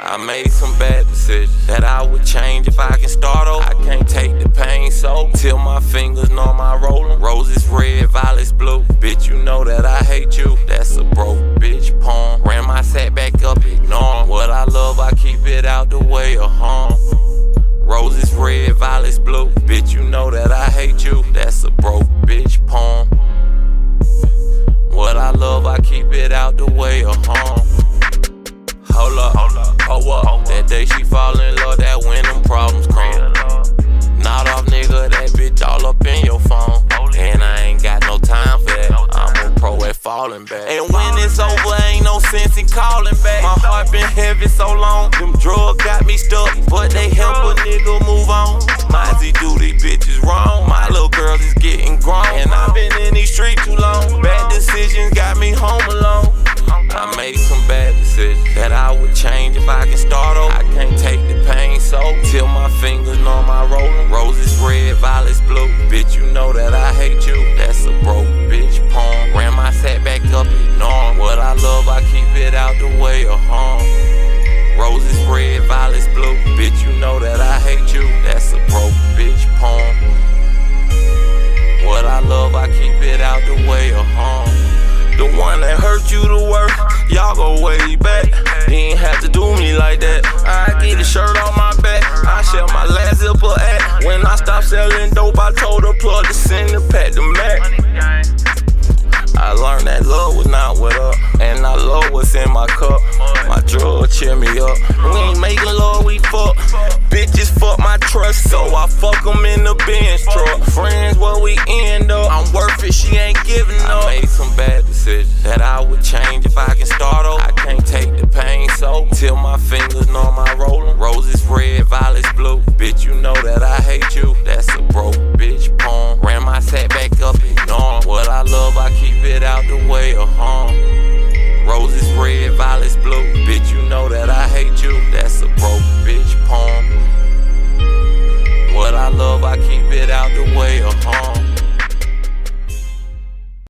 I made some bad decisions that I would change if I can start over. I can't take the pain, so till my fingers numb, I rollin'. Roses red, violets blue. Bitch, you know that I hate you. That's a broke bitch poem. Ran my set back up, ignoring what I love. I keep it out the way of harm. Roses red, violets blue. Bitch, you know that I hate you. That's a broke bitch poem. What I love, I keep it out the way of harm. Hold up, that day she fall in love, that when them problems come. Not off nigga, that bitch all up in your phone. And I ain't got no time for that, I'm a pro at falling back. And when it's over, ain't no sense in calling back. My heart been heavy so long, them drugs got me stuck, but they help a nigga move on. Mozzie do these bitches wrong, my little girl is getting grown. And I been in these streets too long, bad decisions got me home alone. I made some bad decisions that I would change if I can start over. I can't take the pain, so till my fingers numb, I rollin'. Roses red, violets blue. Bitch, you know that I hate you. That's a broke bitch poem. Ran my set back up, ignoring what I love. I keep it out the way of harm. Roses red, violets blue. Bitch, you know that I hate you. That's a broke bitch poem. What I love, I keep it out the way of harm. The one that hurt you the worst, y'all go way back. You ain't have to do me like that. I get a shirt on my back, I share my last zipper at. When I stopped selling dope, I told the plug to send the pack to Mac. I learned that love was not what up, and I love what's in my cup. My drug cheer me up. We ain't making love, we fuck. Bitches fuck my trust, so I fuck them in the Benz truck. Friends, where we end up, I'm worth it, she ain't giving up. I made some bad decisions that I would change if I can start over. I can't take the pain, so till my